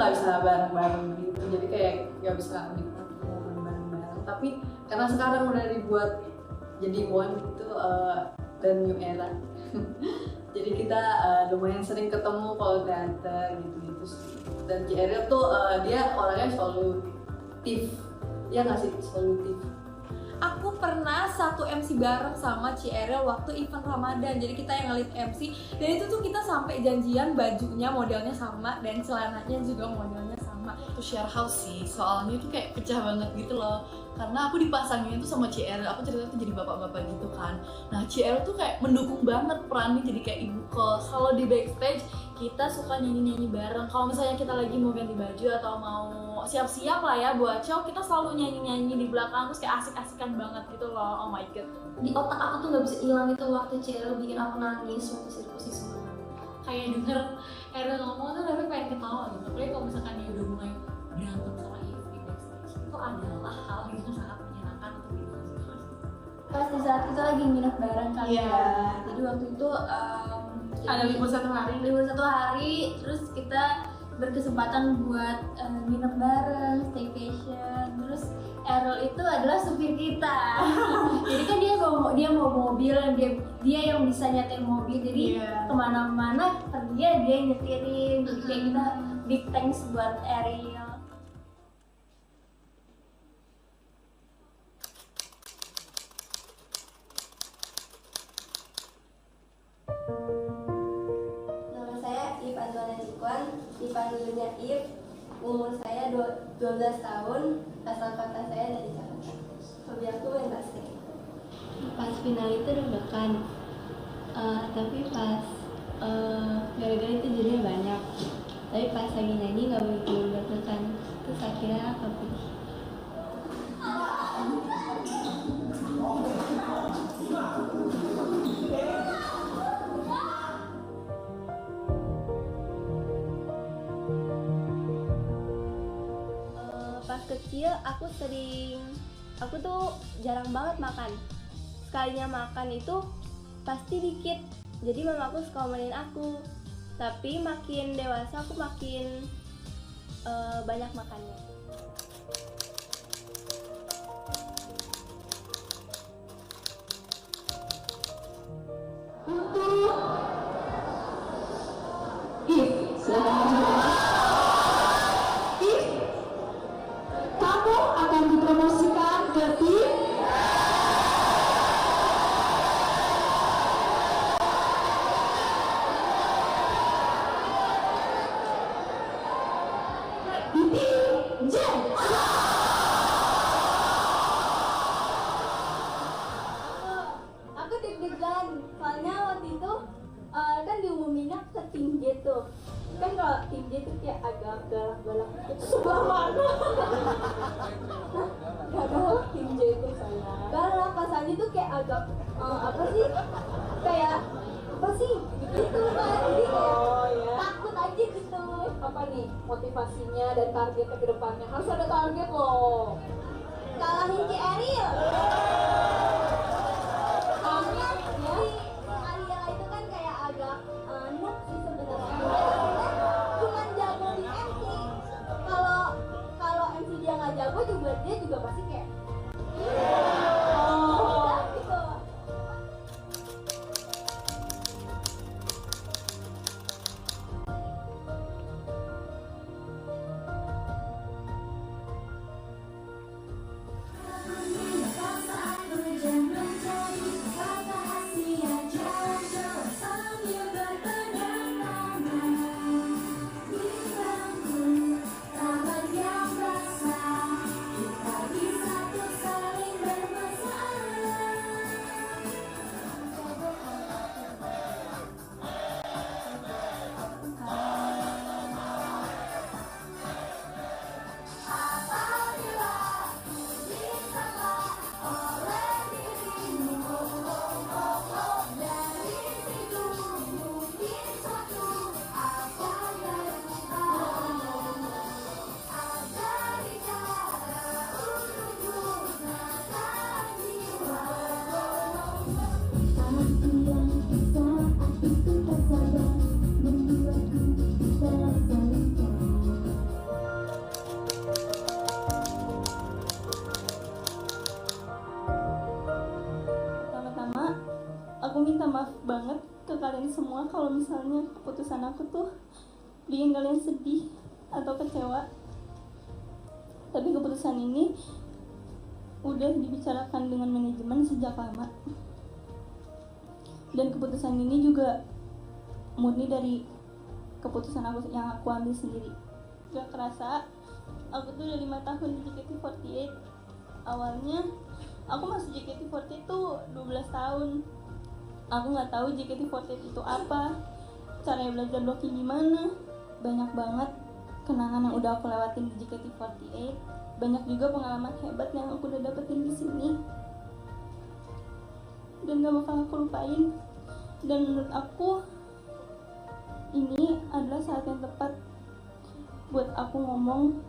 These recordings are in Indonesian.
nggak bisa bareng-bareng gitu, jadi kayak nggak bisa nikmati momen bareng-bareng. Tapi karena sekarang udah dibuat jadi one gitu dan new era jadi kita lumayan sering ketemu kalau teater gitu-gitu sih. Dan Ariel tuh dia orangnya solutif, ya nggak sih, solutif. Aku pernah satu MC bareng sama Ariel waktu event Ramadan. Jadi kita yang nge-lead MC, dan itu tuh kita sampai janjian bajunya modelnya sama dan celananya juga modelnya sama. Itu share house sih, soalnya tuh kayak pecah banget gitu loh. Karena aku dipasangin tuh sama Ariel, aku ceritanya tuh jadi bapak-bapak gitu kan. Nah Ariel tuh kayak mendukung banget perannya, jadi kayak ibu kos. Kalau di backstage kita suka nyanyi-nyanyi bareng. Kalau misalnya kita lagi mau ganti baju atau mau siap-siap lah ya buat show, kita selalu nyanyi-nyanyi di belakang, terus kayak asik-asikan banget gitu loh. Oh my god, Di otak aku tuh nggak bisa hilang itu waktu Ariel bikin aku nangis waktu sirkus semuanya. Kayak denger Ariel ngomong tuh tapi pengen ketawa gitu. Apalagi kalau misalkan dia udah mulai berantem sama Eve di backstage, itu adalah hal yang sangat menyenangkan untuk ditonton. Pas di saat kita lagi nginep bareng kan Iya. ya. Jadi waktu itu Ada libur 1 hari. libur 1 hari, terus kita berkesempatan buat nginep bareng, staycation. Terus Errol itu adalah supir kita. Jadi kan dia mau mobil, dia yang bisa nyetir mobil. Jadi kemana-mana pergi dia nyetirin. Jadi kayak kita big thanks buat Ariel. Nama saya Ip Azwana Cikwan, dipanggilnya Ip. Umur saya 12 tahun, asal kota saya dari Jakarta. Hobi aku main basket. Pas final itu deg-degan, tapi pas gara-gara itu jadinya banyak. Tapi pas lagi nyanyi nggak begitu deg-degan. Terus akhirnya kepilih. Pas kecil aku tuh jarang banget makan. Sekalinya makan itu pasti dikit. Jadi mamaku suka omelin aku. Tapi makin dewasa aku makin banyak makannya. Kamu akan dipromosikan ke tim J. Aku deg-degan, soalnya waktu itu kan diumuminnya ke tim J tuh. Kan kalau tim J tuh kayak agak galak-galak gitu. Sebelah mana? Gak galak tim J tuh saya. Galak, pasannya tuh kayak agak apa sih? Kayak apa sih? Gitu kan, jadi kayak takut aja gitu. Apa nih motivasinya dan target ke depannya? Harus ada target loh. Kalahin Ci Ariel. Soalnya si Ariel itu kan kayak agak noob sih sebenarnya. Cuman jago di MC. Kalau MC dia nggak jago juga dia juga pasti kayak gitu. Sahabat yang rasa kita bisa maaf banget ke kalian semua kalau misalnya keputusan aku tuh bikin kalian sedih atau kecewa. Tapi keputusan ini udah dibicarakan dengan manajemen sejak lama. Dan keputusan ini juga murni dari keputusan aku yang aku ambil sendiri. Gak kerasa, aku tuh udah 5 tahun di JKT48. Awalnya aku masuk JKT48 tuh 12 tahun. Aku nggak tahu JKT48 itu apa, caranya belajar blocking gimana. Banyak banget kenangan yang udah aku lewatin di JKT48. Banyak juga pengalaman hebat yang aku udah dapetin di sini. Dan gak bakal aku lupain. Dan menurut aku ini adalah saat yang tepat buat aku ngomong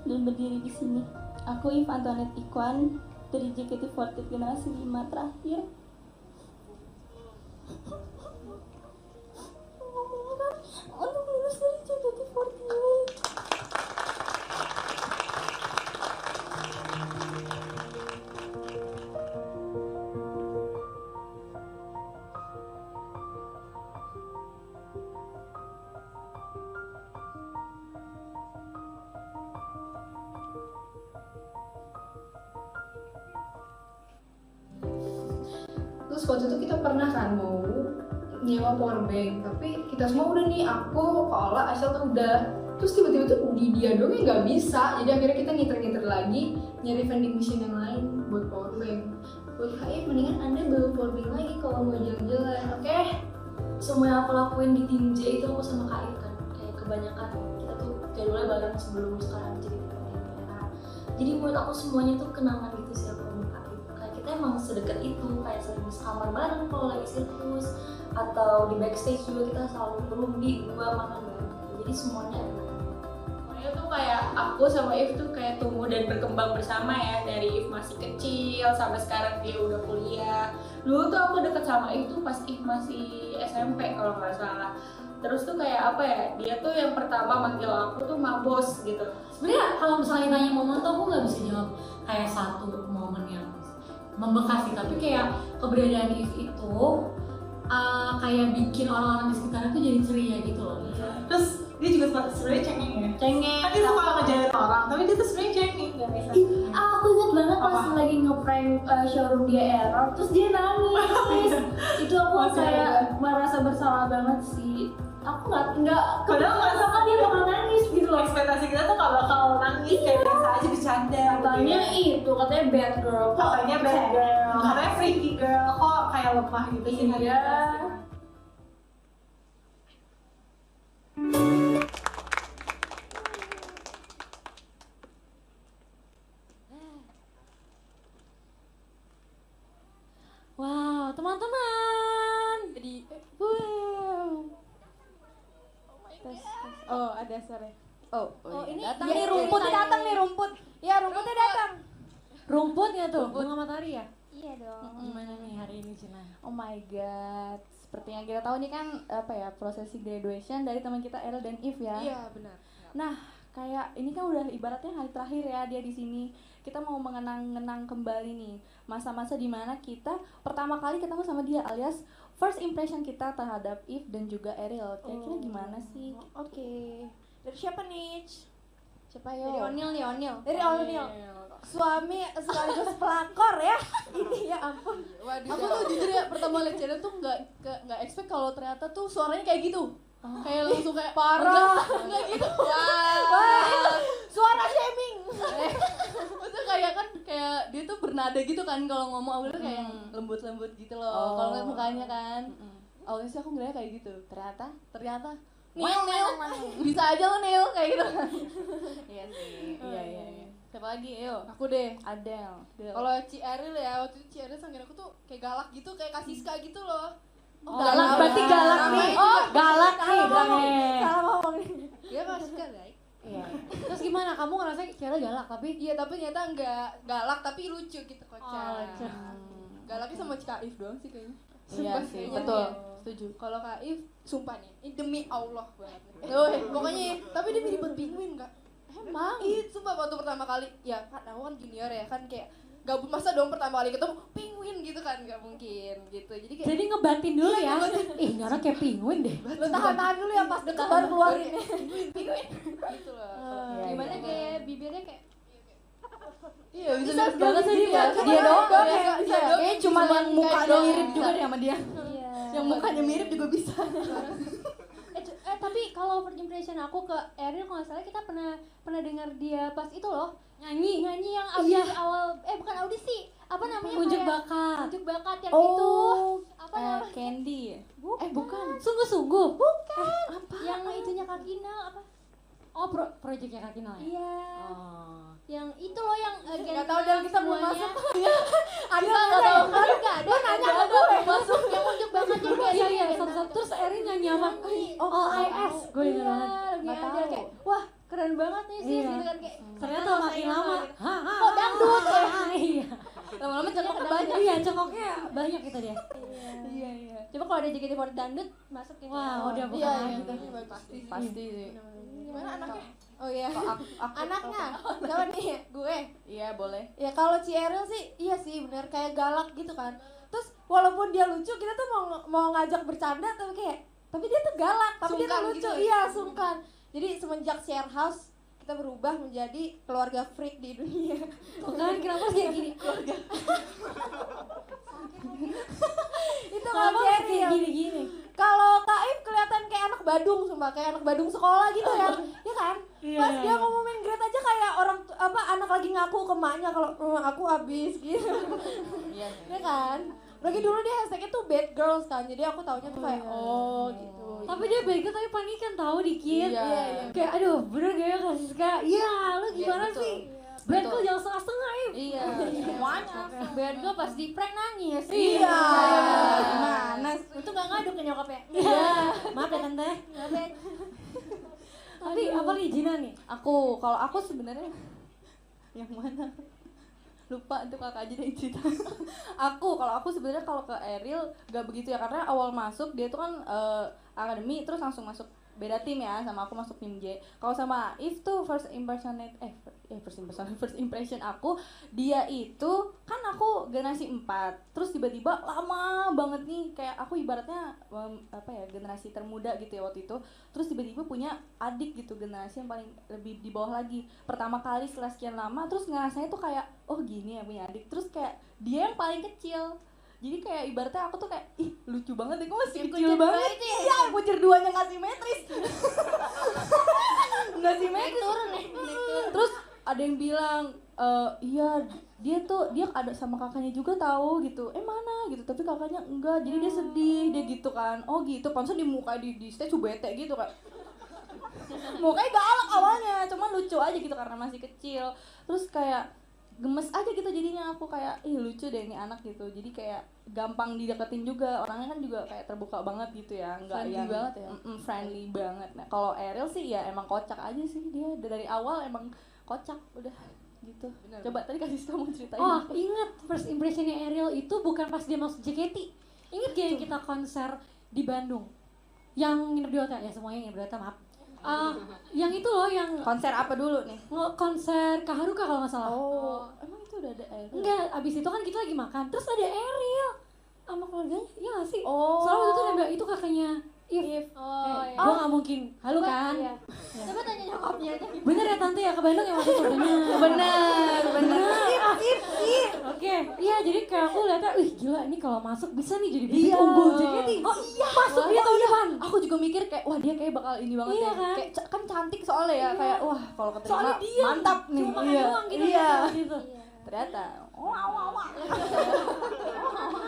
dan berdiri di sini. Aku If Antoinette Ikhwan dari JKT48 generasi 5 terakhir. Untuk lulus dari JKT48. Terus waktu itu kita pernah kan mau nyewa powerbank, tapi kita semua udah nih, aku, Kola, Aisyah tuh udah. Terus tiba-tiba tuh di dia doang yang nggak bisa, jadi akhirnya kita ngiter-ngiter lagi nyari vending machine yang lain buat powerbank. Buat Haif, mendingan Anda bawa powerbank lagi kalau mau jalan-jalan, oke? Semua yang aku lakuin di tim J itu aku sama Kak Ir kan, kayak kebanyakan kita tuh jadwalnya bareng sebelum sekarang jadi merah. Jadi menurut aku semuanya tuh kenangan gitu sih aku sama Kak Ir. Kayak kita emang sedekat itu, kayak sering sekamar bareng kalau lagi sirkus atau di backstage juga kita selalu berumbi berdua makan bareng. Jadi semuanya enak. Pokoknya tuh kayak aku sama If tuh kayak tumbuh dan berkembang bersama ya, dari If masih kecil sampai sekarang dia udah kuliah. Dulu tuh aku deket sama If tuh pas If masih SMP kalau nggak salah. Terus tuh kayak apa ya, dia tuh yang pertama manggil aku tuh Mabos gitu. Sebenarnya kalau misalnya nanya momen tuh aku nggak bisa jawab kayak satu momen yang membekas sih, tapi kayak keberadaan If itu kayak bikin orang-orang di sekitar itu jadi ceria gitu loh. Terus dia juga sebenarnya cengeng ya. Cengeng. Kan dia suka ngejailin orang, tapi dia tuh sebenarnya cengeng. Aku ingat banget pas lagi ngeprank showroom dia error, terus dia nangis. Itu aku kayak merasa bersalah banget sih. Aku nggak Padahal kebayang dia bakal nangis gitu loh. ekspektasi kita tuh gak bakal nangis, kayak biasa aja bercanda. Katanya gitu ya. katanya bad girl. Kok Katanya bad girl, katanya freaky girl, kok kayak lemah gitu sih. Iya. Wow, teman-teman. Jadi, wow. Tes. Oh, ada suara. Oh, ini datang dia nih rumputnya, datang nih rumput. Ya, rumputnya datang. Rumputnya tuh, bunga matahari ya? Iya dong. Gimana nih hari ini, Cina? Oh my god. Seperti yang kita tahu nih kan apa ya, prosesi graduation dari teman kita Erel dan If ya. Iya, benar. Nah, kayak ini kan udah ibaratnya hari terakhir ya dia di sini. Kita mau mengenang-kenang kembali nih masa-masa dimana kita pertama kali ketemu sama dia, alias first impression kita terhadap If dan juga Erel. Kira-kira gimana sih? Oke. Dari siapa nih? Siapa yo? Dari Onil nih, Onil. Dari Onil. Suami sekaligus pelakor ya. Ini ya ampun. Waduh, aku tuh jujur ya pertama lihat channel tuh nggak expect kalau ternyata tuh suaranya kayak gitu. Kayak langsung kayak Parah. nggak gitu. Suara shaming. Maksudnya kayak kan kayak dia tuh bernada gitu kan kalau ngomong, awalnya kayak yang lembut-lembut gitu loh. Kalau ngeliat mukanya kan. Awalnya sih aku ngeliatnya kayak gitu. Ternyata Nil, bisa aja lo Nil kayak gitu. Iya sih. Iya. Siapa lagi? Ayo. Aku deh. Adele. Kalau Ci Eril ya, waktu itu Ci Eril sangkin aku tuh kayak galak gitu, kayak Kasiska gitu loh. Oh, galak, berarti galak nih. Oh, galak nih, Bang. Salah ngomong nih. Dia Kasiska baik. Iya. Terus gimana? Kamu ngerasa Ciara galak tapi Iya, tapi ternyata enggak galak tapi lucu gitu kocak. lucu. Galaknya sama Kak If doang sih kayaknya. Iya Sumpah, sih, kayaknya betul. dia. Setuju. Kalau Kak If, sumpah nih, ini demi Allah banget. Tuh, pokoknya tapi dia mirip banget penguin, Kak. Emang? Ih, sumpah waktu pertama kali, ya kan aku kan junior ya kan kayak gabut, masa dong pertama kali ketemu penguin gitu kan, nggak mungkin gitu. Jadi ngebatin dulu ya. Ih, nyara kayak penguin deh. Lu tahan dulu ya, pas deket baru keluarin penguin gitu loh. Gimana kayak bibirnya kayak Iya, bisa banget sih Dia doang ya. Kayaknya cuma yang muka doang mirip juga deh sama dia. iya. Yang mukanya mirip juga bisa. Tapi kalau first impression aku ke Ariel, kalau nggak salah kita pernah dengar dia pas itu loh nyanyi yang abis awal bukan audisi, apa namanya, Unjuk kayak bakat. unjuk bakat yang itu apa namanya, Candy. bukan Sungguh-sungguh. bukan yang itunya Kak Kinal apa, Oh, proyeknya Kak Kinal ya? iya Oh. yang itu loh yang Nggak tahu, dan kita belum masuk. ada nggak ada nanya ke gue masuk yang unjuk bakat juga. Iya, satu-satu terus Erin nyanyi apa? Oh, IS. Gue iya nggak tahu. kayak wah keren banget nih sis Iya. gitu kan, kayak Ternyata makin lama. kok dangdut ya. Iya. Lama-lama cengkoknya banyak. Iya, cengkoknya banyak itu dia. Iya. Coba kalau ada JKT48 dangdut masuk gitu. Wah, udah bukan Iya, lagi. pasti sih. Gimana anaknya? Oh iya. Aku Anaknya, siapa nih? Gue. Iya, boleh. Ya kalau Ciaril sih, iya sih bener kayak galak gitu kan. Terus walaupun dia lucu, kita tuh mau ngajak bercanda tapi dia tuh galak, tapi dia tuh Sungkan lucu. gitu. Iya, sungkan. Jadi semenjak share house kita berubah menjadi keluarga freak di dunia. Bukan, kenapa sih kayak gini? Itu kalau Kenapa kayak Ciaril. gini-gini? Kalau Kaif kelihatan kayak anak Badung, sumpah kayak anak Badung sekolah gitu ya, ya kan? Iya, Pas iya, dia iya. ngomongin grade aja kayak orang anak lagi ngaku ke maknya kalau aku abis gitu, Iya. ya kan? Lagi dulu dia hashtagnya tuh bad girls kan, jadi aku taunya tuh kayak gitu. Tapi dia bego tapi panikan tahu dikit. Iya. Kayak aduh, bener gak ya Kak Siska? Iya, lu gimana betul. sih? Bad girl jangan setengah-setengah ya. Iya, semuanya. Bad girl pas di prank nangis. Iya. Gimana? Itu nggak ngadu ke nyokapnya. Iya. Maaf ya tante. Tapi apa nih Jina nih? Kalau aku sebenarnya yang mana? Lupa itu kakak aja deh cerita. Kalau aku sebenarnya kalau ke Ariel gak begitu ya, karena awal masuk dia tuh kan akademi terus langsung masuk beda tim ya, sama aku masuk tim J. Kalau sama If tuh first impression aku, dia itu kan aku generasi 4, terus tiba-tiba lama banget nih, kayak aku ibaratnya generasi termuda gitu ya waktu itu, terus tiba-tiba punya adik gitu, generasi yang paling lebih di bawah lagi, pertama kali setelah sekian lama, terus ngerasanya tuh kayak oh gini ya punya adik, terus kayak dia yang paling kecil. Jadi kayak ibaratnya aku tuh kayak, ih lucu banget deh, kok masih kecil banget. Iya, kucir duanya nggak simetris. Nggak simetris. Terus ada yang bilang, iya dia ada sama kakaknya juga tahu gitu. Mana gitu, tapi kakaknya enggak, jadi dia sedih, dia gitu kan. Oh gitu, pantesan di muka di stage bete gitu kan. Mukanya galak awalnya, cuman lucu aja gitu karena masih kecil. Terus kayak gemes aja gitu jadinya, aku kayak ih lucu deh ini anak gitu, jadi kayak gampang dideketin juga, orangnya kan juga kayak terbuka banget gitu ya, nggak Friendly yang banget ya? friendly banget. Nah kalau Ariel sih ya emang kocak aja sih, dia dari awal emang kocak udah gitu. Coba tadi kasih kamu ceritain. Oh, ingat first impressionnya Ariel itu bukan pas dia masuk JKT. Ingat gak yang kita konser di Bandung? Yang nginep di hotel, ya semuanya nginep di hotel, maaf. Yang itu loh, yang Konser apa dulu nih? konser Kaharuka kalau nggak salah. Oh, emang itu udah ada Ariel? Enggak, abis itu kan kita lagi makan, terus ada Ariel sama keluarganya, iya gak sih? Oh. Soalnya waktu itu dia bilang, itu kakaknya If. Oh iya. Gue gak mungkin, halo kan? Iya. Coba tanya nyokapnya aja. Bener ya tante ya, ke Bandung ya waktu itu? Bener. Oke, iya jadi kayak aku liatnya, wih gila ini kalau masuk bisa nih jadi bibit unggul JKT. Oh iya, Masuk dia tahun depan. Aku juga mikir kayak wah dia kayak bakal ini banget Iya ya. kan? Kayak kan cantik soalnya ya, kayak wah kalau keterima Soalnya dia mantap nih. cuma makan doang gitu, Iya. gitu. Ternyata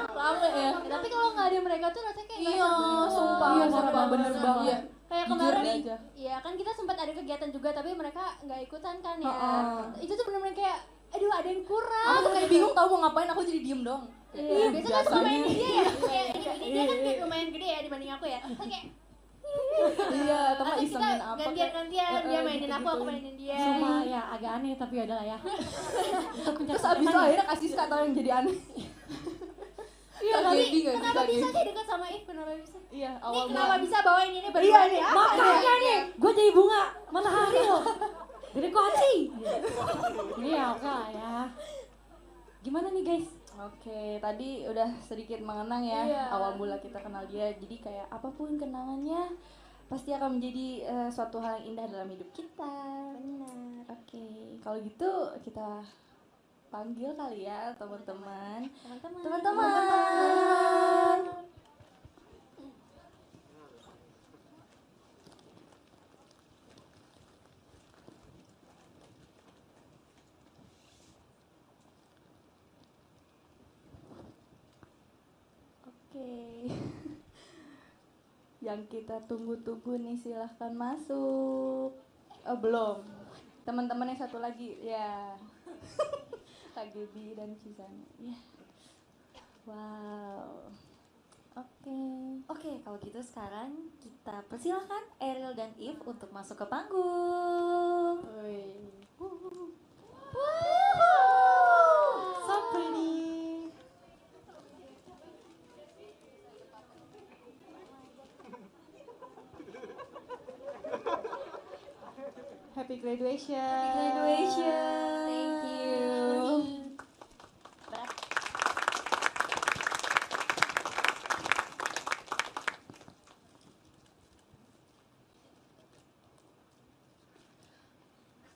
rame ya. Tapi kalau nggak ada mereka tuh rasanya kayak nggak Iya, seru. sumpah, Iya, sumpah bener bener banget. banget. Kayak Jujur kemarin aja. ya kan kita sempat ada kegiatan juga tapi mereka nggak ikutan kan ya. Heeh. Itu tuh benar-benar kayak aduh ada yang kurang. Aku tuh kayak bingung tahu mau ngapain, aku jadi diem dong. Iya, biasanya kan suka main dia ya. Kayak ini dia kan kayak lumayan gede ya dibanding aku ya. Kayak Iya, atau atau kita isengin apa gantian-gantian, dia mainin aku mainin dia. Cuma ya agak aneh tapi adalah ya. Terus abis itu akhirnya kasih kata yang jadi aneh. Iya, Kak tapi Gaby nggak sih, kenapa Kak bisa Gaby? sih dekat sama If? Kenapa bisa? Iya, Ini awal kenapa banget. bisa bawain ini berdua? Iya nih, Makanya nih, gue jadi bunga matahari loh. Jadi kuaci. Iya oke lah ya. Gimana nih guys? Oke, tadi udah sedikit mengenang ya Iya. awal mula kita kenal dia. Jadi kayak apapun kenangannya pasti akan menjadi suatu hal yang indah dalam hidup kita. Benar. Oke, kalau gitu kita panggil kali ya teman-teman. Teman-teman. Teman-teman. Oke. Yang kita tunggu-tunggu nih silahkan masuk. Oh belum. Teman-teman yang satu lagi ya. Kak Gaby dan Cisana. Ya. Wow. Oke, kalau gitu sekarang kita persilahkan Ariel dan Eve untuk masuk ke panggung. So pretty. Happy graduation. Thank you.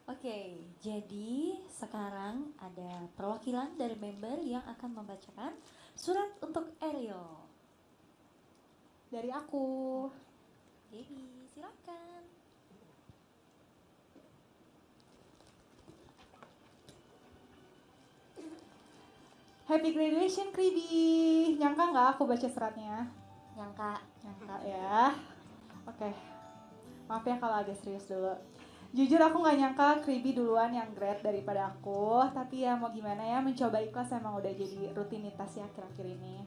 Oke, jadi sekarang ada perwakilan dari member yang akan membacakan surat untuk Ariel. Dari aku. Debbie, silakan. Happy graduation, Kribi. Nyangka nggak aku baca suratnya? Nyangka. Nyangka ya. Oke. Maaf ya kalau agak serius dulu. Jujur aku nggak nyangka Kribi duluan yang grad daripada aku. Tapi ya mau gimana ya, mencoba ikhlas emang udah jadi rutinitas ya akhir-akhir ini.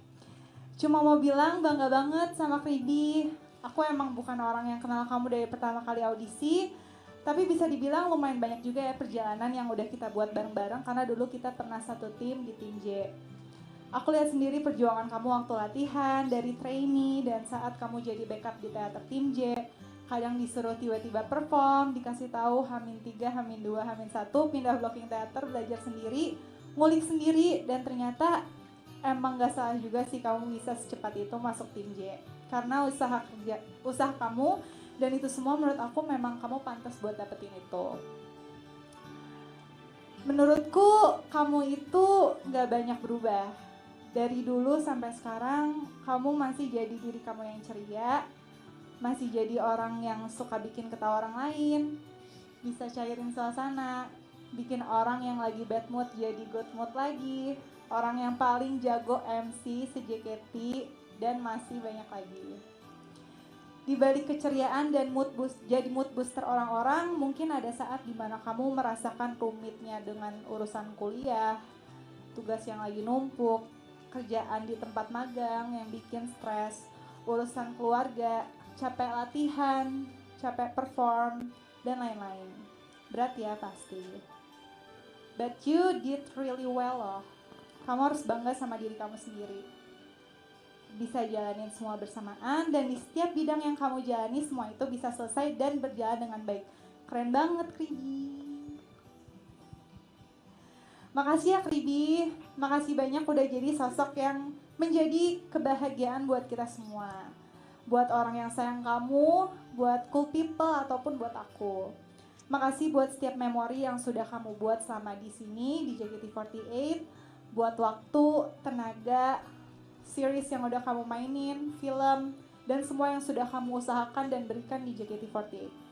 Cuma mau bilang bangga banget sama Kribi. Aku emang bukan orang yang kenal kamu dari pertama kali audisi. Tapi bisa dibilang lumayan banyak juga ya perjalanan yang udah kita buat bareng-bareng. Karena dulu kita pernah satu tim di tim J. Aku lihat sendiri perjuangan kamu waktu latihan, dari trainee, dan saat kamu jadi backup di teater tim J. Kadang disuruh tiba-tiba perform, dikasih tahu H-3, H-2, H-1, pindah blocking teater, belajar sendiri, ngulik sendiri, dan ternyata emang gak salah juga sih kamu bisa secepat itu masuk tim J. Karena usaha kamu, dan itu semua menurut aku memang kamu pantas buat dapetin itu. Menurutku kamu itu gak banyak berubah. Dari dulu sampai sekarang kamu masih jadi diri kamu yang ceria, masih jadi orang yang suka bikin ketawa orang lain, bisa cairin suasana, bikin orang yang lagi bad mood jadi good mood lagi, orang yang paling jago MC se-JKT, dan masih banyak lagi. Di balik keceriaan dan jadi mood booster orang-orang, mungkin ada saat dimana kamu merasakan rumitnya dengan urusan kuliah, tugas yang lagi numpuk, kerjaan di tempat magang yang bikin stres, urusan keluarga, capek latihan, capek perform, dan lain-lain. Berat ya pasti. But you did really well loh. Kamu harus bangga sama diri kamu sendiri. Bisa jalanin semua bersamaan, dan di setiap bidang yang kamu jalani semua itu bisa selesai dan berjalan dengan baik. Keren banget, Kribi. Makasih ya Kribi, makasih banyak udah jadi sosok yang menjadi kebahagiaan buat kita semua. Buat orang yang sayang kamu, buat cool people, ataupun buat aku. Makasih buat setiap memori yang sudah kamu buat selama di sini, di JKT48. Buat waktu, tenaga, series yang udah kamu mainin, film, dan semua yang sudah kamu usahakan dan berikan di JKT48.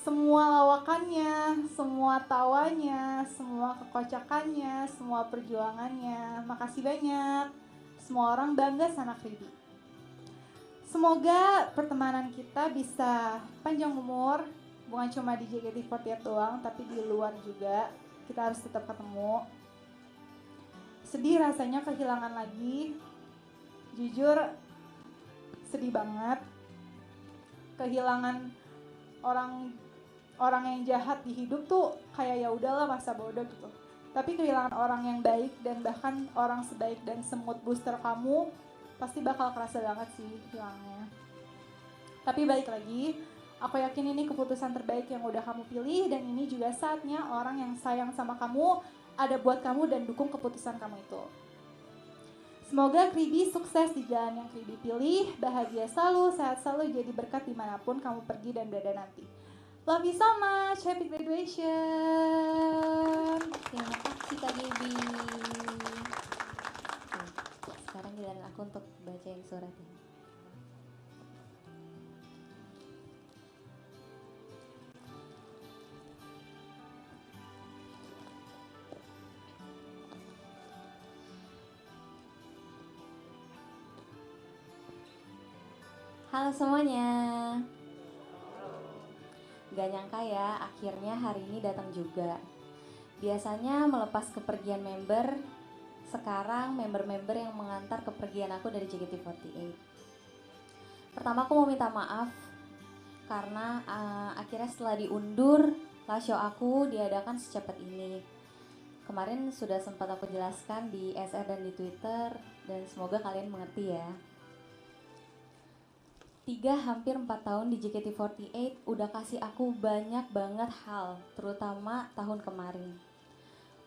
Semua lawakannya, semua tawanya, semua kekocakannya, semua perjuangannya, makasih banyak. Semua orang bangga sama Kribi. Semoga pertemanan kita bisa panjang umur, bukan cuma di JKT48 doang, tapi di luar juga. Kita harus tetap ketemu. Sedih rasanya kehilangan lagi. Jujur sedih banget. Kehilangan orang yang jahat di hidup tuh kayak ya udahlah masa bodoh gitu. Tapi kehilangan orang yang baik dan bahkan orang sebaik dan semut booster kamu pasti bakal kerasa banget sih hilangnya. Tapi balik lagi, Aku yakin ini keputusan terbaik yang udah kamu pilih, dan ini juga saatnya orang yang sayang sama kamu ada buat kamu dan dukung keputusan kamu itu. Semoga Kribi sukses di jalan yang Kribi pilih, bahagia selalu, sehat selalu, jadi berkat dimanapun kamu pergi dan berada nanti. Love you so much, happy graduation. Terima kasih Kak Gaby. Sekarang giliran aku untuk bacain surat ini. Halo semuanya. Gak nyangka ya, akhirnya hari ini datang juga. Biasanya melepas kepergian member, sekarang member-member yang mengantar kepergian aku dari JKT48. Pertama aku mau minta maaf karena akhirnya setelah diundur, live show aku diadakan secepat ini. Kemarin sudah sempat aku jelaskan di SR dan di Twitter, dan semoga kalian mengerti ya. hampir 4 tahun di JKT48 udah kasih aku banyak banget hal, terutama tahun kemarin.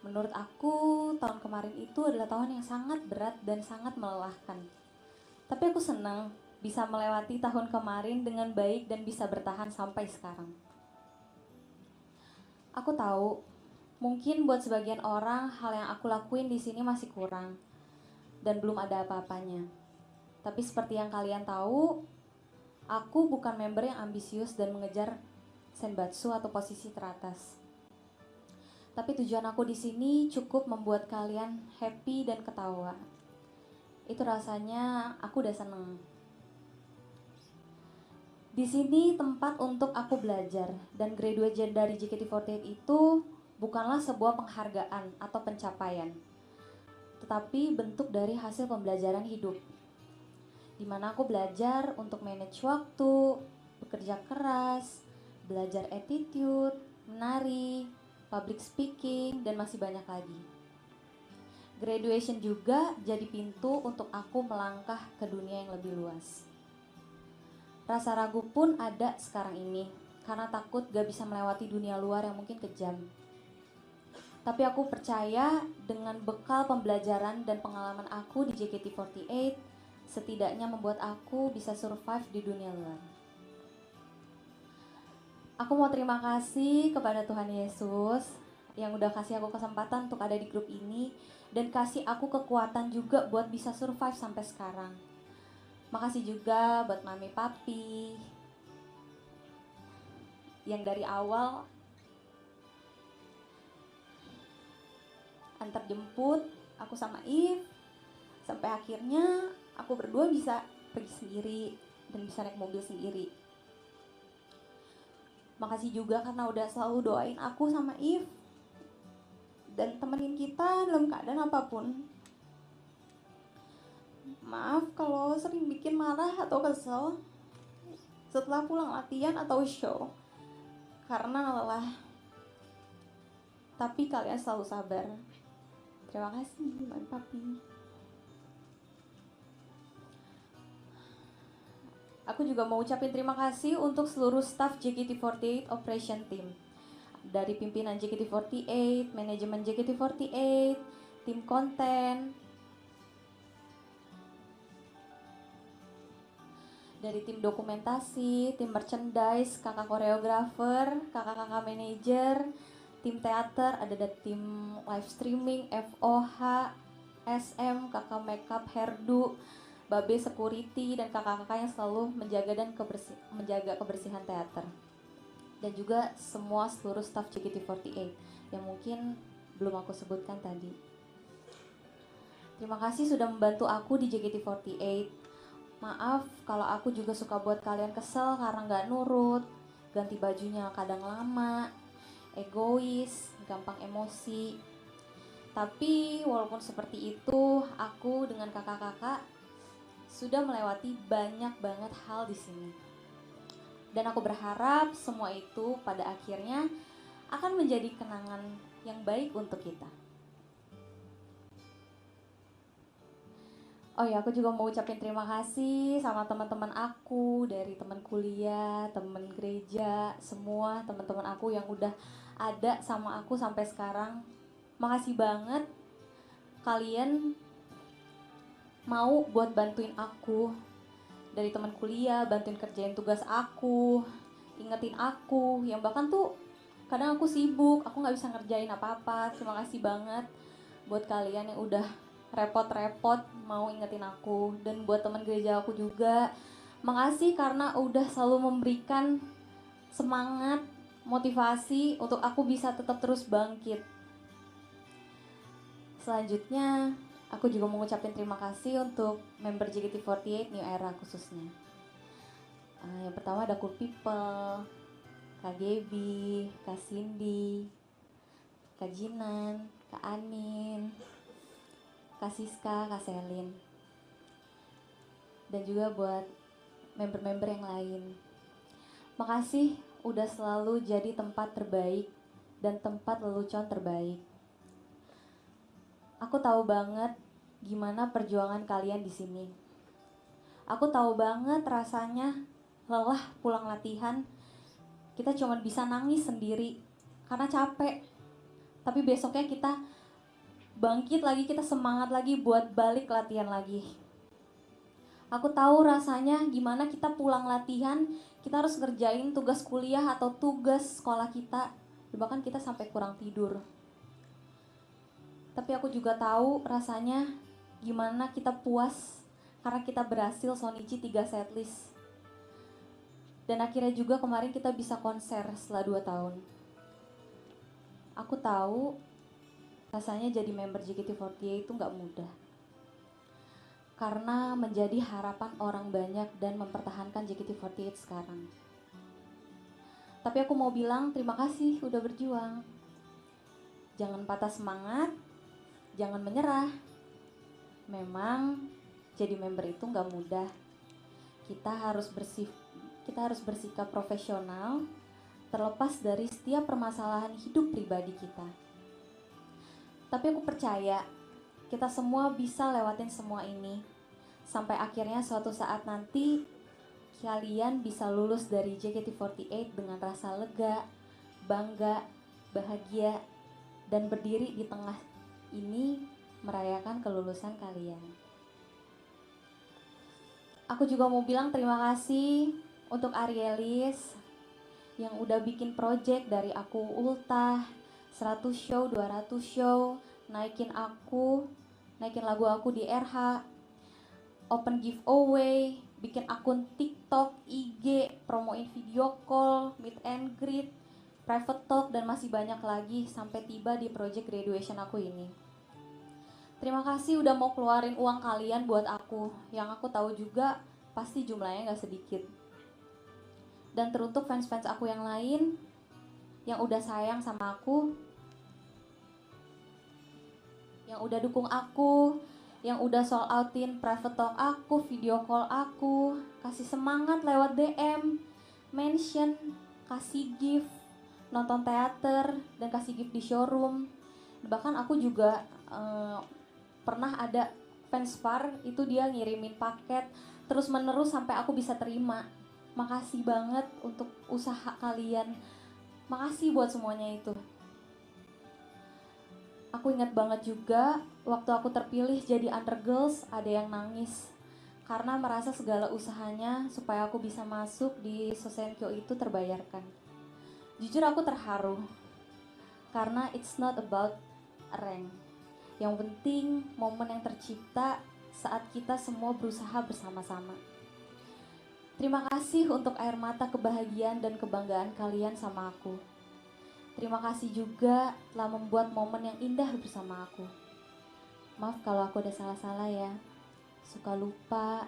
Menurut aku, tahun kemarin itu adalah tahun yang sangat berat dan sangat melelahkan. Tapi aku senang bisa melewati tahun kemarin dengan baik dan bisa bertahan sampai sekarang. Aku tahu, mungkin buat sebagian orang hal yang aku lakuin di sini masih kurang dan belum ada apa-apanya. Tapi seperti yang kalian tahu, aku bukan member yang ambisius dan mengejar senbatsu atau posisi teratas. Tapi tujuan aku di sini cukup membuat kalian happy dan ketawa. Itu rasanya aku udah seneng. Di sini tempat untuk aku belajar, dan graduate dari JKT48 itu bukanlah sebuah penghargaan atau pencapaian, tetapi bentuk dari hasil pembelajaran hidup. Dimana aku belajar untuk manage waktu, bekerja keras, belajar attitude, menari, public speaking, dan masih banyak lagi. Graduation juga jadi pintu untuk aku melangkah ke dunia yang lebih luas. Rasa ragu pun ada sekarang ini, karena takut gak bisa melewati dunia luar yang mungkin kejam. Tapi aku percaya dengan bekal pembelajaran dan pengalaman aku di JKT48, setidaknya membuat aku bisa survive di dunia luar. Aku mau terima kasih kepada Tuhan Yesus yang udah kasih aku kesempatan untuk ada di grup ini dan kasih aku kekuatan juga buat bisa survive sampai sekarang. Makasih juga buat Mami Papi yang dari awal antar jemput aku sama If sampai akhirnya aku berdua bisa pergi sendiri dan bisa naik mobil sendiri. Makasih juga karena udah selalu doain aku sama If dan temenin kita dalam keadaan apapun. Maaf kalau sering bikin marah atau kesel setelah pulang latihan atau show karena lelah. Tapi kalian selalu sabar. Terima kasih, Mami Papi. Aku juga mau ucapin terima kasih untuk seluruh staff JKT48 Operation Team. Dari pimpinan JKT48, manajemen JKT48, tim konten, dari tim dokumentasi, tim merchandise, kakak koreografer, kakak-kakak manajer, tim teater, ada tim live streaming, FOH, SM, kakak makeup, hairdo, Babe security, dan kakak-kakak yang selalu menjaga kebersihan teater. Dan juga semua seluruh staff JKT48 yang mungkin belum aku sebutkan tadi. Terima kasih sudah membantu aku di JKT48. Maaf kalau aku juga suka buat kalian kesel karena gak nurut, ganti bajunya kadang lama, egois, gampang emosi. Tapi walaupun seperti itu, aku dengan kakak-kakak sudah melewati banyak banget hal di sini. Dan aku berharap semua itu pada akhirnya akan menjadi kenangan yang baik untuk kita. Oh ya, aku juga mau ucapin terima kasih sama teman-teman aku, dari teman kuliah, teman gereja, semua teman-teman aku yang udah ada sama aku sampai sekarang. Makasih banget kalian mau buat bantuin aku, dari teman kuliah, bantuin kerjain tugas aku, ingetin aku, yang bahkan tuh kadang aku sibuk, aku nggak bisa ngerjain apa-apa. Terima kasih banget buat kalian yang udah repot-repot mau ingetin aku. Dan buat teman gereja aku juga, makasih karena udah selalu memberikan semangat, motivasi untuk aku bisa tetap terus bangkit. Selanjutnya, aku juga mau ngucapin terima kasih untuk member JKT48 New Era khususnya. Yang pertama ada Cool People, Kak Gaby, Kak Cindy, Kak Jinan, Kak Anin, Kak Siska, Kak Selin. Dan juga buat member-member yang lain. Makasih udah selalu jadi tempat terbaik dan tempat lelucon terbaik. Aku tahu banget gimana perjuangan kalian di sini. Aku tahu banget rasanya lelah pulang latihan, kita cuma bisa nangis sendiri karena capek. Tapi besoknya kita bangkit lagi, kita semangat lagi buat balik latihan lagi. Aku tahu rasanya gimana kita pulang latihan, kita harus ngerjain tugas kuliah atau tugas sekolah kita, bahkan kita sampai kurang tidur. Tapi aku juga tahu rasanya gimana kita puas karena kita berhasil Shonichi 3 setlist. Dan akhirnya juga kemarin kita bisa konser setelah 2 tahun. Aku tahu rasanya jadi member JKT48 itu gak mudah. Karena menjadi harapan orang banyak dan mempertahankan JKT48 sekarang. Tapi aku mau bilang terima kasih udah berjuang. Jangan patah semangat, jangan menyerah. Memang jadi member itu gak mudah. Kita harus bersikap profesional, terlepas dari setiap permasalahan hidup pribadi kita. Tapi aku percaya kita semua bisa lewatin semua ini, sampai akhirnya suatu saat nanti kalian bisa lulus dari JKT48 dengan rasa lega, bangga, bahagia, dan berdiri di tengah ini merayakan kelulusan kalian. Aku juga mau bilang terima kasih untuk Arielis yang udah bikin project dari aku ultah 100 show, 200 show, naikin lagu aku di RH, open giveaway, bikin akun TikTok, IG, promoin video call, meet and greet, private talk, dan masih banyak lagi sampai tiba di project graduation aku ini. Terima kasih udah mau keluarin uang kalian buat aku, yang aku tahu juga pasti jumlahnya gak sedikit. Dan teruntuk fans-fans aku yang lain, yang udah sayang sama aku, yang udah dukung aku, yang udah sold outin private talk aku, video call aku, kasih semangat lewat DM, mention, kasih gift, nonton teater, dan kasih gift di showroom. Bahkan aku juga pernah ada fans par, itu dia ngirimin paket terus menerus sampai aku bisa terima. Makasih banget untuk usaha kalian. Makasih buat semuanya itu. Aku ingat banget juga waktu aku terpilih jadi Undergirls, ada yang nangis karena merasa segala usahanya supaya aku bisa masuk di Sosenkyo itu terbayarkan. Jujur aku terharu karena it's not about rank. Yang penting momen yang tercipta saat kita semua berusaha bersama-sama. Terima kasih untuk air mata kebahagiaan dan kebanggaan kalian sama aku. Terima kasih juga telah membuat momen yang indah bersama aku. Maaf kalau aku ada salah-salah ya. Suka lupa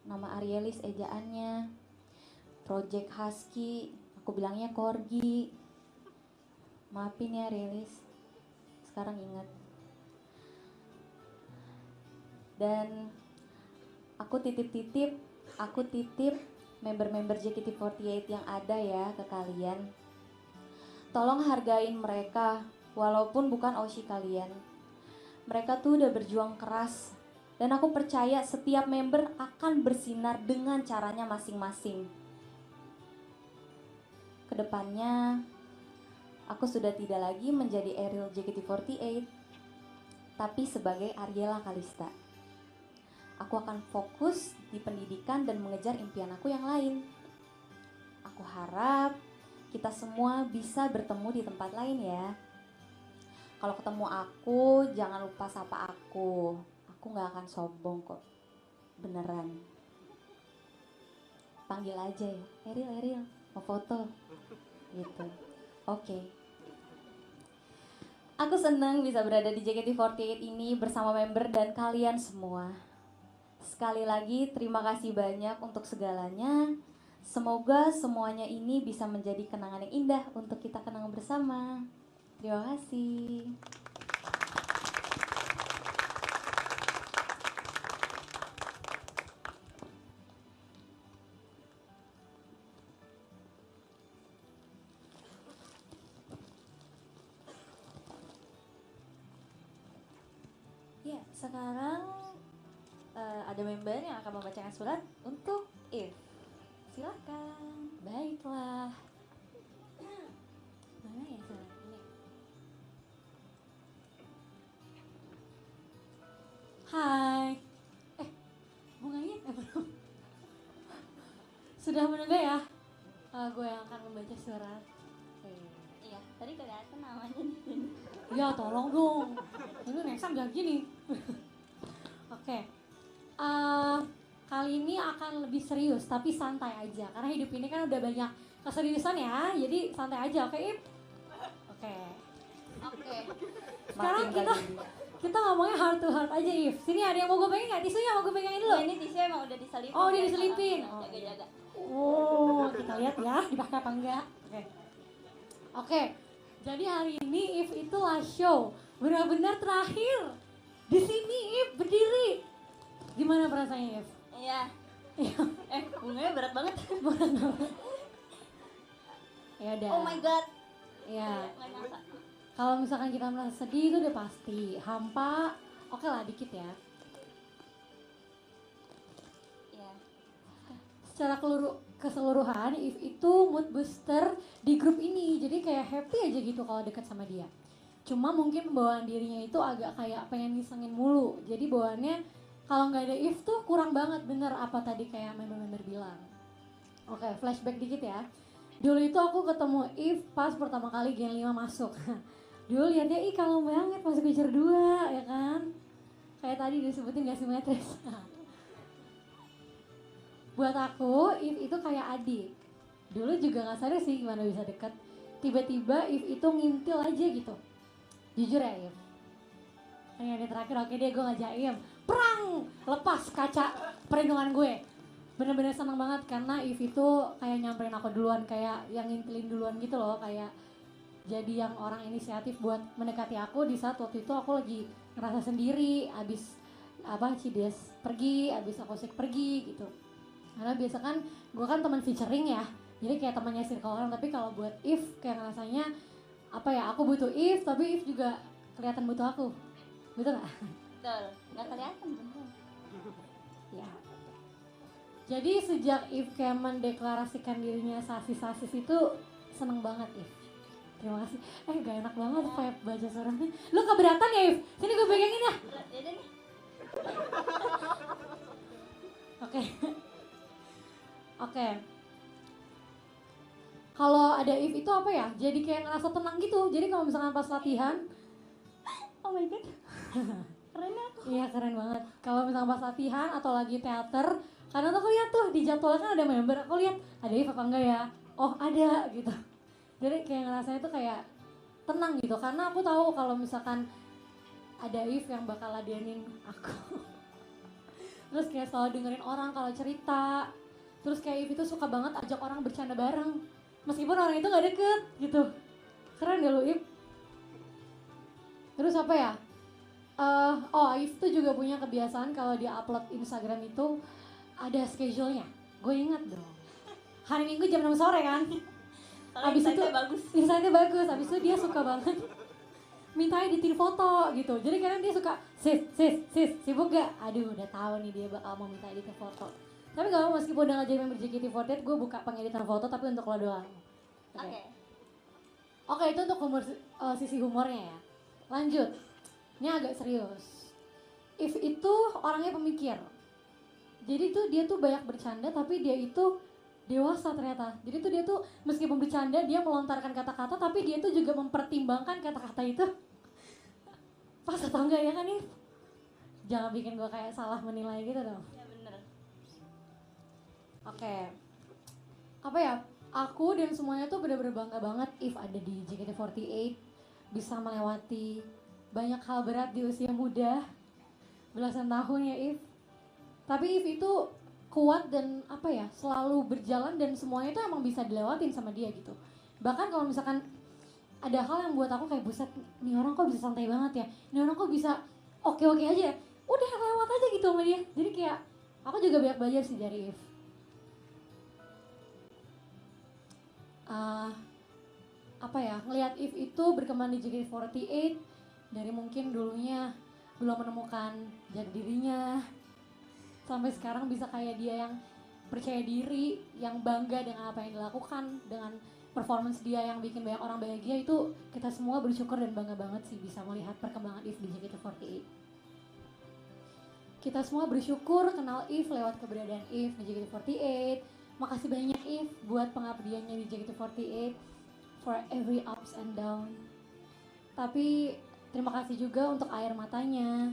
nama Arielis ejaannya. Project Husky, aku bilangnya Corgi. Maafin ya Arielis. Sekarang ingat. Dan aku titip member-member JKT48 yang ada ya ke kalian. Tolong hargain mereka, walaupun bukan Oshi kalian. Mereka tuh udah berjuang keras Dan aku percaya setiap member akan bersinar dengan caranya masing-masing. Kedepannya, aku sudah tidak lagi menjadi Ariel JKT48, tapi sebagai Ariela Kalista. Aku akan fokus di pendidikan dan mengejar impian aku yang lain. Aku harap kita semua bisa bertemu di tempat lain ya. Kalau ketemu aku, jangan lupa sapa aku. Aku gak akan sombong kok. Beneran. Panggil aja ya. Ariel, mau foto. Gitu. Oke. Aku senang bisa berada di JKT48 ini bersama member dan kalian semua. Sekali lagi terima kasih banyak untuk segalanya. Semoga semuanya ini bisa menjadi kenangan yang indah untuk kita kenang bersama. Terima kasih. Ya, sekarang ada member yang akan membacakan surat untuk If. Silakan. Baiklah. Mana ya surat ini? Hai. Bunganya belum. Sudah menunggu ya? Gue yang akan membaca surat. Iya, tadi kelihatan namanya di sini. Ya tolong dong. Ini next gak gini. Oke. Kali ini akan lebih serius tapi santai aja karena hidup ini kan udah banyak keseriusan ya. Jadi santai aja, oke Ip? Oke. Sekarang kita ngomongnya heart to heart aja If. Sini ada yang mau gue pegang nggak? Tisunya mau gue pegangin dulu? Ya, ini tisu emang udah diselipin. Oh, udah diselipin. Jaga-jaga. Oh, kita lihat ya dipakai apa enggak. Oke. Jadi hari ini If itu last show. Benar-benar terakhir. Di sini If berdiri. Gimana perasaannya If? Iya. Bunganya berat banget. Ya udah. Oh my god. Ya. Nggak nyangka. Kalau misalkan kita merasa sedih itu udah pasti. Hampa, oke lah dikit ya. Iya. Secara keseluruhan, If itu mood booster di grup ini. Jadi kayak happy aja gitu kalau deket sama dia. Cuma mungkin bawaan dirinya itu agak kayak pengen ngisengin mulu. Jadi bawaannya kalau nggak ada If tuh kurang banget, bener apa tadi kayak member-member bilang. Oke, flashback dikit ya. Dulu itu aku ketemu If pas pertama kali Gen 5 masuk. Dulu liatnya, ih kalem banget masuk Witcher 2 ya kan. Kayak tadi disebutin gak simetris. Buat aku, If itu kayak adik. Dulu juga gak sadar sih gimana bisa deket. Tiba-tiba If itu ngintil aja gitu. Jujur ya If. Yang ada terakhir, oke deh gue ngajakin. Perang! Lepas kaca perlindungan gue. Bener-bener seneng banget karena If itu kayak nyamperin aku duluan. Kayak yang ngintilin duluan gitu loh. Kayak jadi yang orang inisiatif buat mendekati aku di saat waktu itu aku lagi ngerasa sendiri. Abis Cides pergi, abis Akosik pergi gitu. Karena biasa kan gue kan teman featuring ya. Jadi kayak temannya circle orang. Tapi kalau buat If kayak ngerasanya aku butuh If tapi If juga kelihatan butuh aku. Betul gak? Betul, gak kelihatan bener. Ya. Jadi sejak If kayak mendeklarasikan dirinya sasis-sasis itu seneng banget If. Terima kasih. Gak enak banget kayak baca suaranya. Lu keberatan ya If? Sini gue pegangin ya. Yaudah nih. Oke. Kalau ada If itu apa ya? Jadi kayak ngerasa tenang gitu. Jadi kalau misalkan pas latihan, oh my god. Keren aku. Iya keren banget. Kalau misalkan pas latihan atau lagi teater, kadang tuh aku lihat tuh di jadwalnya kan ada member. Aku lihat ada If apa enggak ya? Oh ada gitu. Jadi kayak ngerasanya tuh kayak tenang gitu. Karena aku tahu kalau misalkan ada If yang bakal ladenin aku. Terus kayak selalu dengerin orang kalau cerita. Terus kayak If itu suka banget ajak orang bercanda bareng. Meskipun orang itu gak deket gitu. Keren deh lu If. Terus apa ya? If tuh juga punya kebiasaan kalau dia upload Instagram itu ada schedule-nya. Gue inget dong. Hari Minggu jam 6 sore kan? Abis itu bagus. Insightnya bagus. Abis itu dia suka banget minta editin foto gitu. Jadi kadang dia suka sis sibuk gak? Aduh udah tahu nih dia bakal mau minta editin foto. Tapi kalau meskipun udah jadi member JKT48, gue buka pengeditan foto tapi untuk lo doang. Oke, itu untuk humor, sisi humornya ya. Lanjut, ini agak serius. If itu orangnya pemikir. Jadi tuh dia tuh banyak bercanda tapi dia itu dewasa ternyata. Jadi tuh dia tuh meskipun bercanda dia melontarkan kata-kata tapi dia tuh juga mempertimbangkan kata-kata itu pas atau enggak ya kan nih? Jangan bikin gue kayak salah menilai gitu dong. Ya bener. Oke. Apa ya? Aku dan semuanya tuh bener-bener bangga banget if ada di JKT48 bisa melewati banyak hal berat di usia muda. Belasan tahun ya if. Tapi if itu kuat dan apa ya, selalu berjalan dan semuanya itu emang bisa dilewatin sama dia gitu. Bahkan kalau misalkan ada hal yang buat aku kayak buset, nih orang kok bisa santai banget ya, nih orang kok bisa oke-oke aja ya, udah lewat aja gitu sama dia. Jadi kayak aku juga banyak belajar sih dari If. Apa ya, ngelihat If itu berkembang di JKT48 dari mungkin dulunya belum menemukan jati dirinya sampai sekarang bisa kayak dia yang percaya diri, yang bangga dengan apa yang dilakukan, dengan performance dia yang bikin banyak orang bahagia. Itu kita semua bersyukur dan bangga banget sih bisa melihat perkembangan If di JKT48. Kita semua bersyukur kenal If lewat keberadaan If di JKT48. Makasih banyak If buat pengabdiannya di JKT48 for every ups and down. Tapi terima kasih juga untuk air matanya,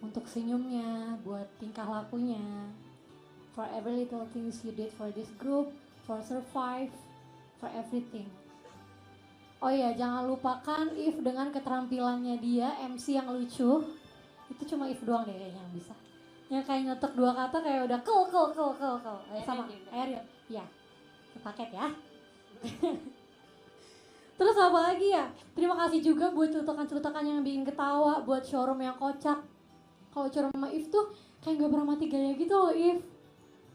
untuk senyumnya, buat tingkah lakunya, for every little things you did for this group, for survive, for everything. Oh iya, jangan lupakan If dengan keterampilannya dia, MC yang lucu. Itu cuma If doang deh kayaknya yang bisa. Yang kayak nyetok dua kata kayak udah kel. Sama Ariel, ya, sepaket ya. Terus apa lagi ya? Terima kasih juga buat celutukan-celutukan yang bikin ketawa, buat showroom yang kocak. Kalau showroom sama If tuh kayak gak pernah mati gaya gitu loh If.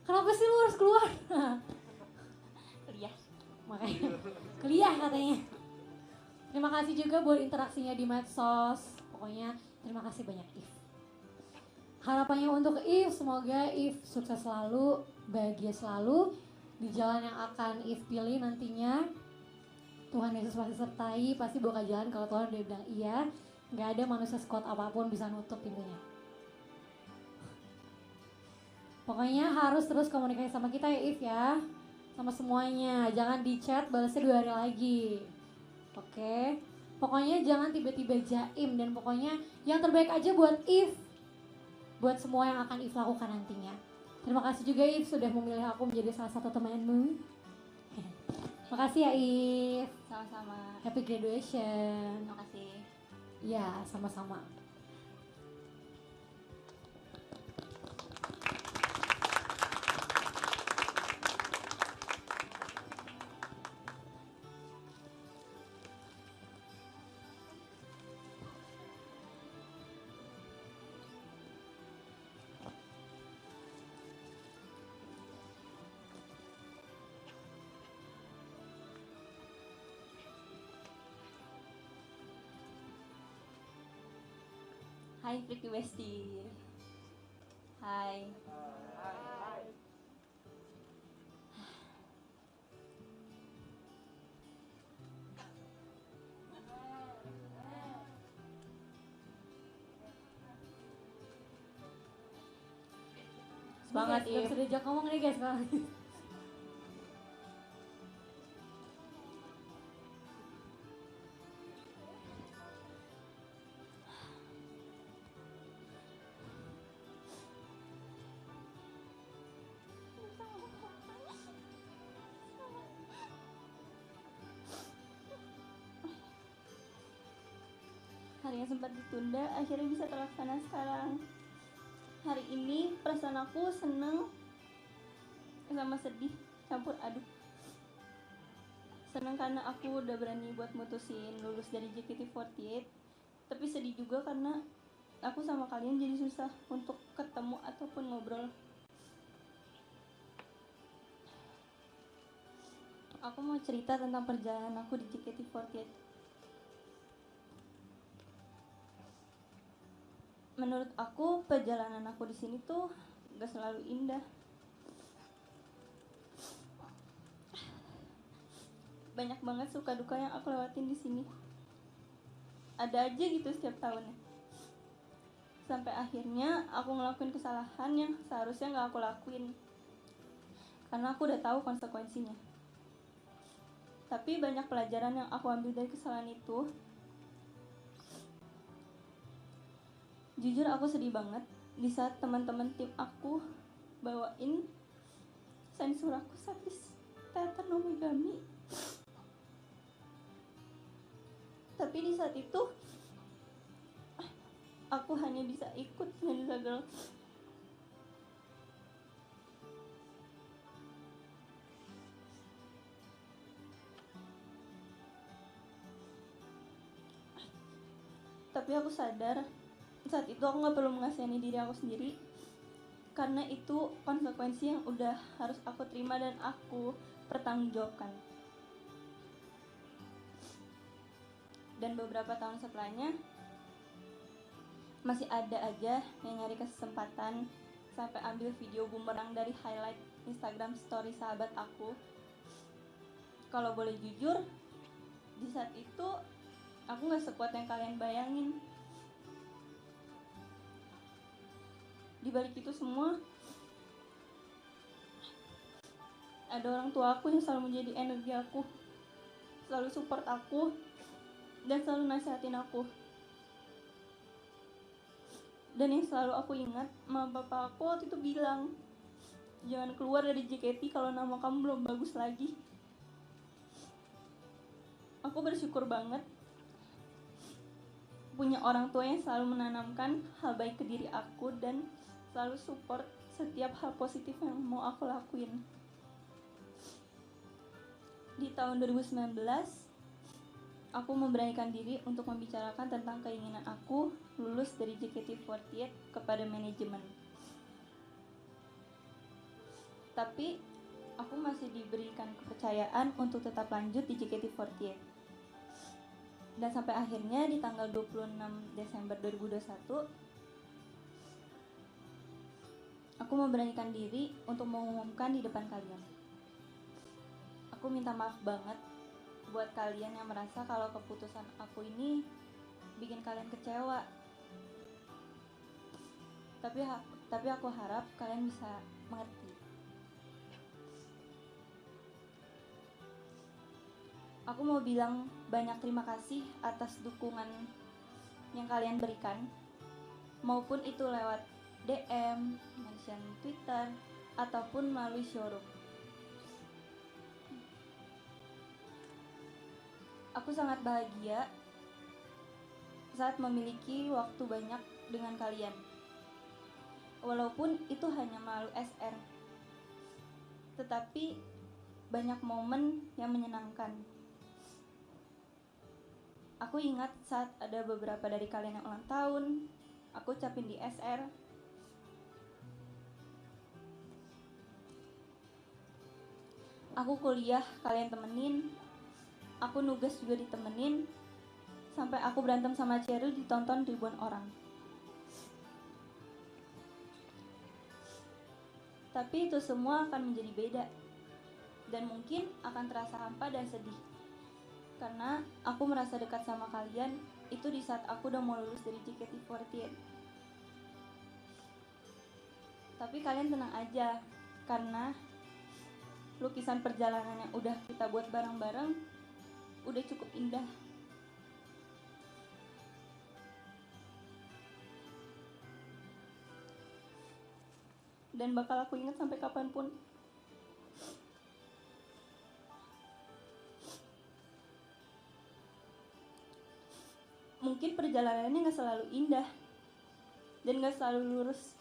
Kenapa sih lu harus keluar? Kuliah. Makanya kuliah katanya. Terima kasih juga buat interaksinya di medsos. Pokoknya terima kasih banyak If. Harapannya untuk If, semoga If sukses selalu, bahagia selalu di jalan yang akan If pilih nantinya. Tuhan Yesus pasti sertai, pasti buka jalan kalau Tuhan udah bilang iya. Gak ada manusia sekuat apapun bisa nutup pintunya. Pokoknya harus terus komunikasi sama kita ya If ya. Sama semuanya, jangan di chat balasnya 2 hari lagi. Oke. Pokoknya jangan tiba-tiba jaim, dan pokoknya yang terbaik aja buat If. Buat semua yang akan If lakukan nantinya. Terima kasih juga If sudah memilih aku menjadi salah satu temanmu. Makasih ya If. Sama-sama. Happy graduation. Makasih. Ya, sama-sama. Hai Freaky Bestie. Hai. Semangat ya. Sudah diajak ngomong nih guys sekarang. Hari yang sempat ditunda akhirnya bisa terlaksana sekarang. Hari ini perasaan aku seneng sama sedih campur aduk. Seneng karena aku udah berani buat mutusin lulus dari JKT48, tapi sedih juga karena aku sama kalian jadi susah untuk ketemu ataupun ngobrol. Aku mau cerita tentang perjalanan aku di JKT48. menurut aku perjalanan aku di sini tuh gak selalu indah. Banyak banget suka duka yang aku lewatin di sini. Ada aja gitu setiap tahunnya. Sampai akhirnya aku ngelakuin kesalahan yang seharusnya gak aku lakuin. Karena aku udah tahu konsekuensinya. Tapi banyak pelajaran yang aku ambil dari kesalahan itu. Jujur aku sedih banget di saat teman-teman tim aku bawain sensor aku sadis teater Nomigami. Tapi di saat itu aku hanya bisa ikut Senza Girl. Tapi aku sadar saat itu aku gak perlu mengasihani diri aku sendiri, karena itu konsekuensi yang udah harus aku terima dan aku pertanggungjawabkan. Dan beberapa tahun setelahnya masih ada aja yang nyari kesempatan sampai ambil video bumerang dari highlight Instagram story sahabat aku. Kalau boleh jujur, di saat itu aku gak sekuat yang kalian bayangin. Di balik itu semua, ada orang tua aku yang selalu menjadi energi aku, selalu support aku, dan selalu nasihatin aku. Dan yang selalu aku ingat, mama papa aku waktu itu bilang, jangan keluar dari JKT kalau nama kamu belum bagus lagi. Aku bersyukur banget punya orang tua yang selalu menanamkan hal baik ke diri aku dan selalu support setiap hal positif yang mau aku lakuin. Di tahun 2019, aku memberanikan diri untuk membicarakan tentang keinginan aku lulus dari JKT48 kepada manajemen. Tapi, aku masih diberikan kepercayaan untuk tetap lanjut di JKT48. Dan sampai akhirnya di tanggal 26 Desember 2021, aku memberanikan diri untuk mengumumkan di depan kalian. Aku minta maaf banget buat kalian yang merasa kalau keputusan aku ini bikin kalian kecewa. Tapi aku harap kalian bisa mengerti. Aku mau bilang banyak terima kasih atas dukungan yang kalian berikan, maupun itu lewat DM, mention Twitter, ataupun melalui showroom. Aku sangat bahagia saat memiliki waktu banyak dengan kalian. Walaupun itu hanya melalui SR, tetapi banyak momen yang menyenangkan. Aku ingat saat ada beberapa dari kalian yang ulang tahun, aku ucapin di SR. Aku kuliah, kalian temenin. Aku nugas juga ditemenin. Sampai aku berantem sama Cheryl ditonton ribuan orang. Tapi itu semua akan menjadi beda. Dan mungkin akan terasa hampa dan sedih. Karena aku merasa dekat sama kalian itu di saat aku udah mau lulus dari JKT48. Tapi kalian tenang aja, karena lukisan perjalanan yang udah kita buat bareng-bareng udah cukup indah. Dan bakal aku ingat sampai kapanpun. Mungkin perjalanannya gak selalu indah dan gak selalu lurus,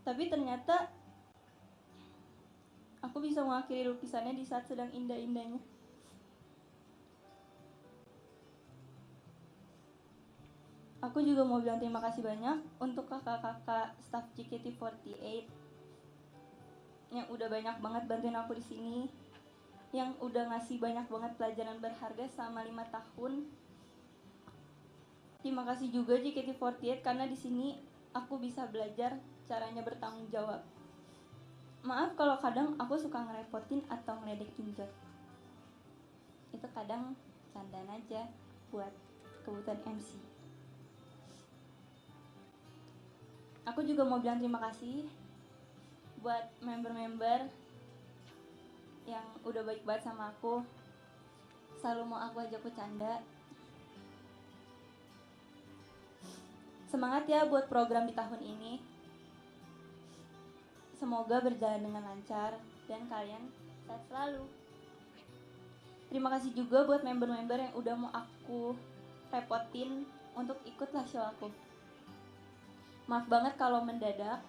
tapi ternyata aku bisa mengakhiri lukisannya di saat sedang indah-indahnya. Aku juga mau bilang terima kasih banyak untuk kakak-kakak staff JKT48 yang udah banyak banget bantuin aku di sini, yang udah ngasih banyak banget pelajaran berharga selama 5 tahun. Terima kasih juga JKT48 karena di sini aku bisa belajar caranya bertanggung jawab. Maaf kalau kadang aku suka ngerepotin atau ngeledekin Jod. Itu kadang candaan aja buat kebutuhan MC. Aku juga mau bilang terima kasih buat member-member yang udah baik banget sama aku, selalu mau aku ajak bercanda. Semangat ya buat program di tahun ini. Semoga berjalan dengan lancar dan kalian sehat selalu. Terima kasih juga buat member-member yang udah mau aku repotin untuk ikutlah show aku. Maaf banget kalau mendadak.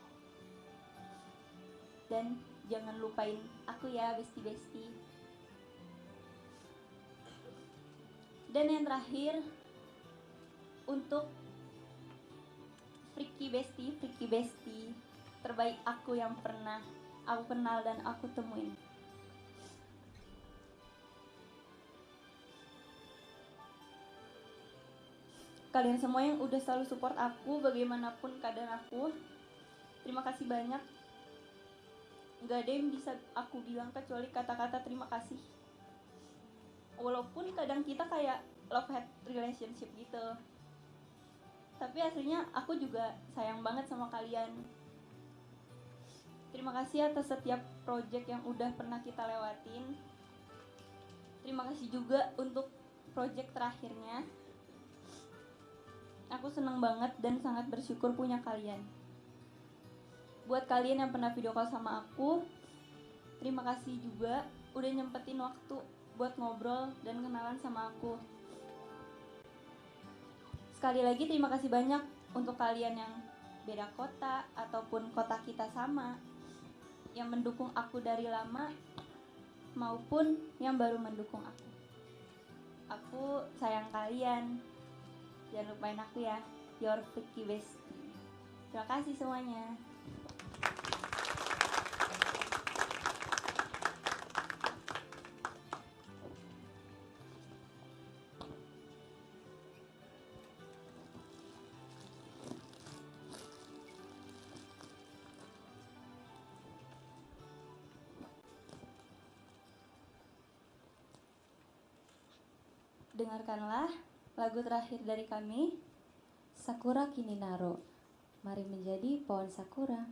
Dan jangan lupain aku ya, besti-besti. Dan yang terakhir, untuk Freaky Besti terbaik aku yang pernah aku kenal dan aku temuin. Kalian semua yang udah selalu support aku bagaimanapun keadaan aku, terima kasih banyak. Gak ada yang bisa aku bilang kecuali kata-kata terima kasih. Walaupun kadang kita kayak love-hate relationship gitu, tapi aslinya aku juga sayang banget sama kalian. Terima kasih atas setiap project yang udah pernah kita lewatin. Terima kasih juga untuk project terakhirnya. Aku seneng banget dan sangat bersyukur punya kalian. Buat kalian yang pernah video call sama aku, terima kasih juga udah nyempetin waktu buat ngobrol dan kenalan sama aku. Sekali lagi terima kasih banyak untuk kalian yang beda kota ataupun kota kita sama, yang mendukung aku dari lama maupun yang baru mendukung aku. Aku sayang kalian. Jangan lupain aku ya, your Freaky Besti. Terima kasih semuanya. Dengarkanlah lagu terakhir dari kami, Sakura Kininaro. Mari menjadi pohon sakura.